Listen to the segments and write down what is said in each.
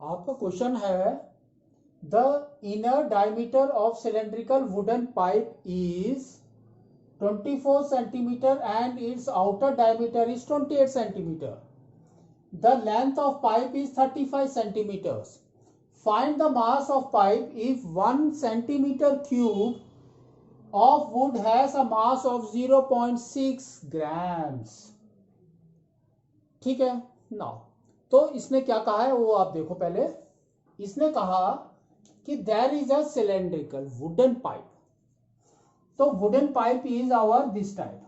आपका क्वेश्चन है the inner diameter of cylindrical wooden pipe is 24 centimeter and its outer diameter is 28 centimeter. The length of pipe is 35 centimeters. Find the mass of pipe if 1 centimeter cube of wood has a mass of 0.6 grams. ठीक है ना। तो इसने क्या कहा है वो आप देखो पहले। इसने कहा कि there is a cylindrical wooden pipe. तो wooden pipe is our this type.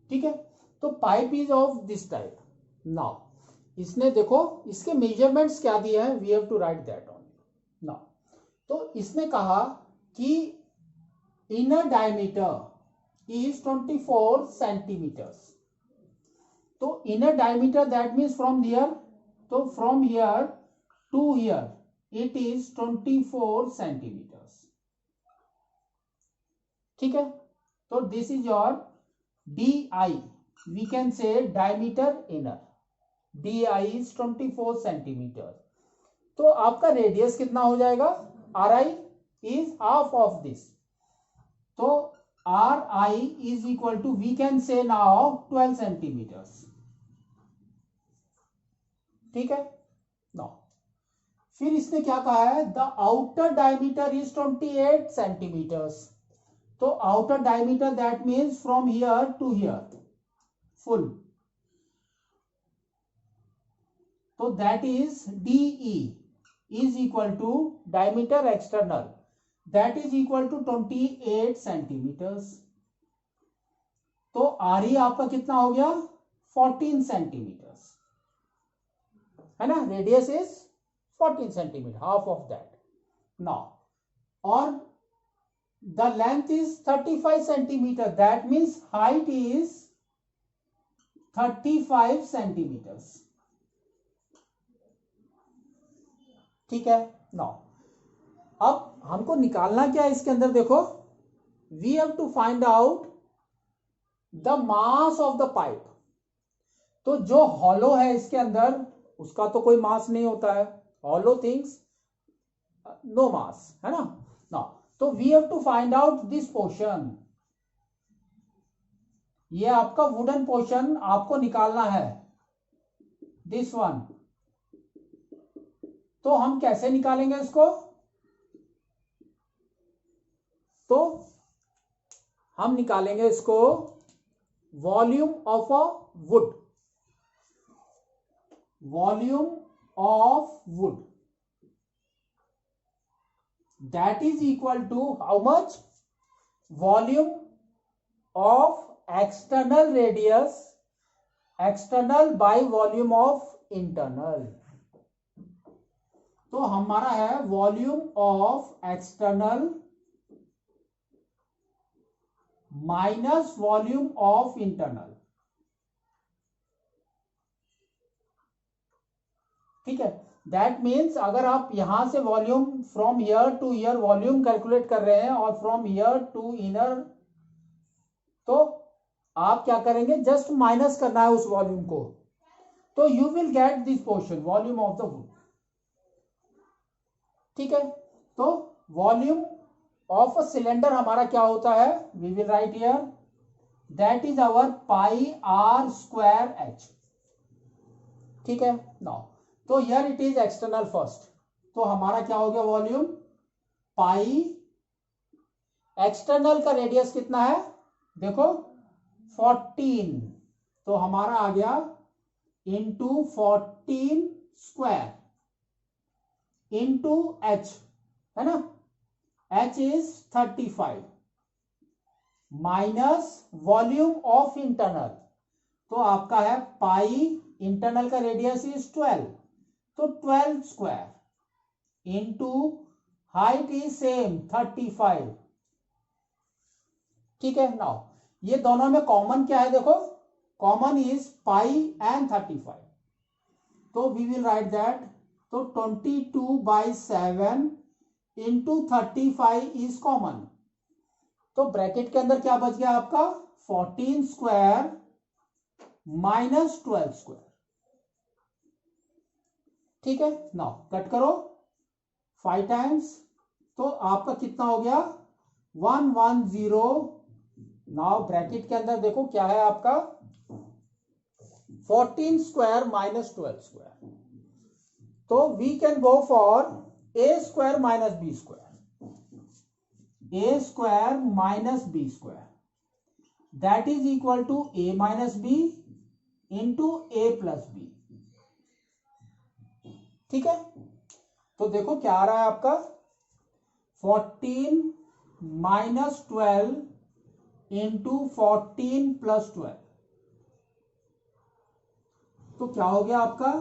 ठीक है, तो pipe is of this type. Now इसने देखो इसके मेजरमेंट्स क्या दिए हैं, we have to write that only. Now तो इसने कहा कि इनर डायमीटर इज 24 सेंटीमीटर्स। तो inner diameter that means from here, तो from here to here it is 24 centimetres. ठीक है, तो this is your DI, we can say diameter inner, DI is 24 centimeter। तो आपका रेडियस कितना हो जाएगा, RI is half of this, तो RI is equal to we can say now 12 centimeters। ठीक है now फिर इसने क्या कहा है, the outer diameter is 28 centimetres. तो outer diameter that means from here to here full, तो that is DE is equal to diameter external that is equal to 28 centimetres. तो RE आपका कितना हो गया, 14 सेंटीमीटर्स, है ना। Radius is 14 centimetre, half of that. Now और the length is 35 centimeter, that means height is 35 centimeters। ठीक है नाउ अब हमको निकालना क्या है इसके अंदर, देखो we have to find out the mass of the pipe. तो जो हॉलो है इसके अंदर उसका तो कोई मास नहीं होता है, हॉलो थिंग्स नो मास, है ना। नाउ तो we have to find out this portion, ये आपका वुडन पोर्शन आपको निकालना है, दिस वन। तो हम कैसे निकालेंगे इसको, तो हम निकालेंगे इसको volume of a would, volume of would that is equal to how much, volume of external radius, external by volume of internal। तो हमारा है volume of external minus volume of internal. ठीक है, दैट मीन्स अगर आप यहां से volume from year two year volume calculate कर रहे हैं और फ्रॉम ईयर टू इनर, तो आप क्या करेंगे, जस्ट माइनस करना है उस वॉल्यूम को, तो you will get this portion volume of the wood. ठीक है, तो वॉल्यूम ऑफ अ सिलेंडर हमारा क्या होता है, we will write here that is our pi R square H। ठीक है नाउ तो here it is external first, तो हमारा क्या हो गया वॉल्यूम पाई, एक्सटर्नल का रेडियस कितना है देखो 14, तो हमारा आ गया इंटू 14 स्क्वायर इंटू H, है ना, H is 35 minus volume of internal, तो आपका है पाई, इंटरनल का रेडियस इज 12, तो 12 square into height is same 35। ठीक है नाउ ये दोनों में कॉमन क्या है देखो, कॉमन इज पाई एंड 35, तो वी विल राइट दैट, तो 22/7 इंटू 35 इज कॉमन, तो ब्रैकेट के अंदर क्या बच गया आपका 14 स्क्वायर माइनस 12 स्क्वायर। ठीक है, नाउ कट करो 5 टाइम्स, तो आपका कितना हो गया 110। नाउ ब्रैकेट के अंदर देखो क्या है आपका 14 स्क्वायर माइनस 12 स्क्वायर, तो we can go for a square minus b square, a square minus b square that is equal to a minus b into a plus b. ठीक है, तो देखो क्या आ रहा है आपका 14 माइनस 12 इंटू 14 प्लस 12, तो क्या हो गया आपका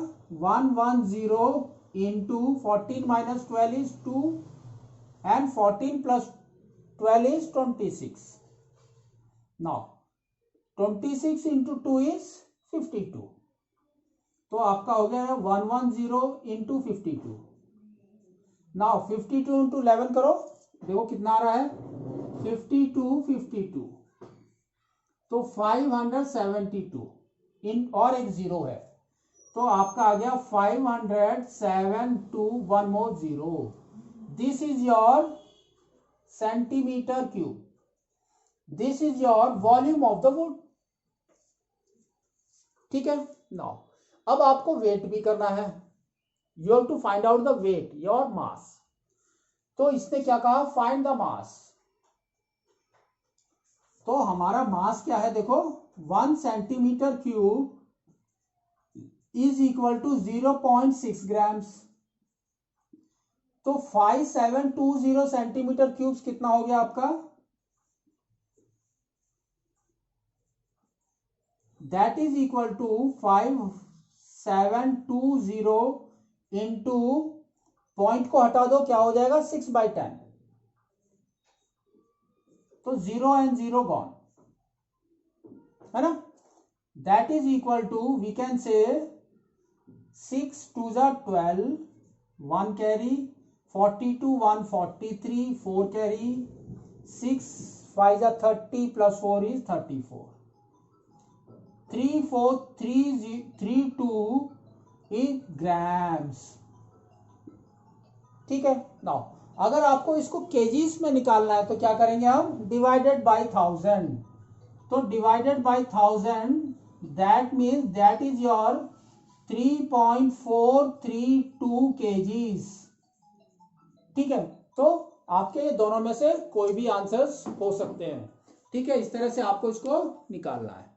110 into 14 minus 12 is 2 and 14 plus 12 is 26. Now 26 into 2 is 52. तो आपका हो गया 110 into 52. Now 52 into 11 करो, देखो कितना आ रहा है 52 तो 572 इन और एक जीरो है, तो आपका आ गया 572 one more zero. This is your centimetre cube, this is your volume of the wood. ठीक है, नाउ अब आपको वेट भी करना है, you have to find out the weight your mass, तो इसने क्या कहा फाइंड द मास, तो हमारा मास क्या है देखो 1 centimetre cube is equal to 0.6 grams, तो 5720 सेंटीमीटर क्यूब्स कितना हो गया आपका, that is equal to 5720 into point को हटा दो क्या हो जाएगा 6/10, तो 0 एंड 0 गॉन है ना, that is equal to we can say 6 2 12 1 carry 42 1 43 4 carry 6 5 30 plus 4 is 34 3432 in grams। ठीक है, नाउ अगर आपको इसको केजीज में निकालना है तो क्या करेंगे हम डिवाइडेड बाय 1000, तो divided by 1000 that means that is your 3.432 KGs. ठीक है, तो आपके ये दोनों में से कोई भी आंसर्स हो सकते हैं। ठीक है, इस तरह से आपको इसको निकालना है।